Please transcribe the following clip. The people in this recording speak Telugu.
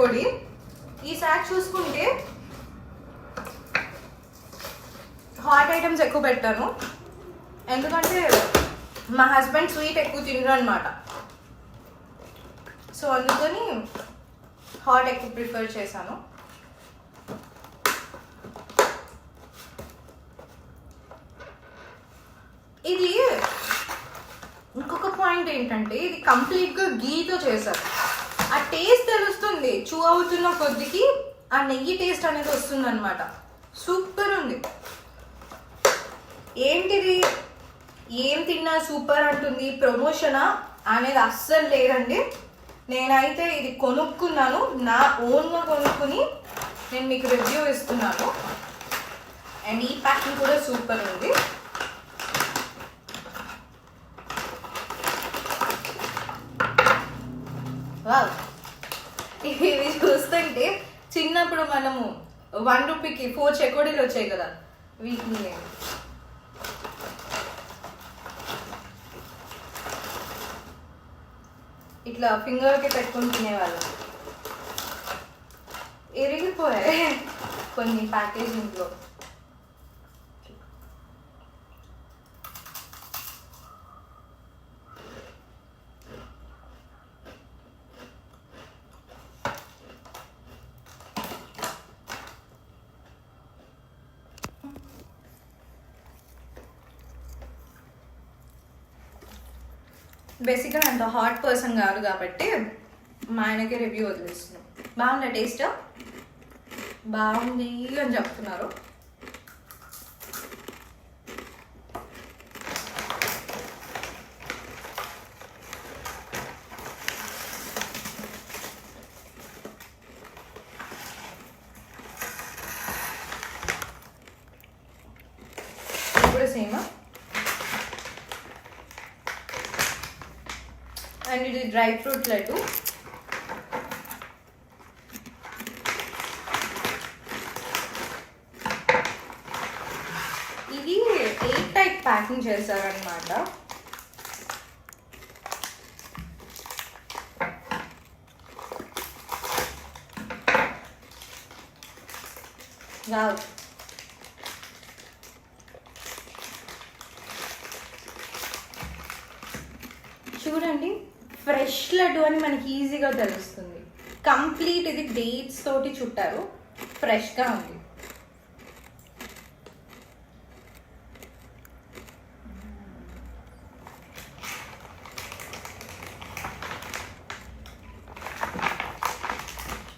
చెకోడి. ఈసారి చూసుకుంటే హాట్ ఐటమ్స్ ఎక్కువ పెట్టాను, ఎందుకంటే మా హస్బెండ్ స్వీట్ ఎక్కువ తినరు అనమాట. సో అందుకని హాట్ ఎక్కువ ప్రిఫర్ చేశాను. ఇది ఇంకొక పాయింట్ ఏంటంటే ఇది కంప్లీట్గా గీతో చేశారు. ఆ టేస్ట్ తెలుస్తుంది, చూ అవుతున్న కొద్దికి ఆ నెయ్యి టేస్ట్ అనేది వస్తుంది అనమాట. సూపర్ ఉంది. ఏంటిది ఏం తిన్నా సూపర్ అంటుంది, ప్రమోషనా అనేది అస్సలు లేదండి. నేనైతే ఇది కొనుక్కున్నాను, నా ఓన్గా కొనుక్కుని నేను మీకు రివ్యూ ఇస్తున్నాను. అండ్ ఈ ప్యాకింగ్ కూడా సూపర్ ఉంది. ఇవి చూస్తుంటే చిన్నప్పుడు మనము 1 రూపీకి 4 చెకోడీలు వచ్చాయి కదా, వీటిని ఇట్లా ఫింగర్కి పెట్టుకొని తినేవాళ్ళం. ఎరిగిపోయాయి కొన్ని ప్యాకేజింగ్లో. బేసిక్గా అంత హాట్ పర్సన్ కాదు కాబట్టి మా ఆయనకి రివ్యూ వదిలేస్తున్నాం. బాగుందా టేస్ట్? బాగుంది అని చెప్తున్నారు. ఇప్పుడు సేమ్. అండ్ ఇది డ్రై ఫ్రూట్ లడ్డు. ఇది 8 టైప్ ప్యాకింగ్ చేశారనమాట. చూడండి, ఫ్రెష్ లడ్డు అని మనకి ఈజీగా తెలుస్తుంది. కంప్లీట్ ఇది డేట్స్ తోటి చుట్టారు, ఫ్రెష్గా ఉంది.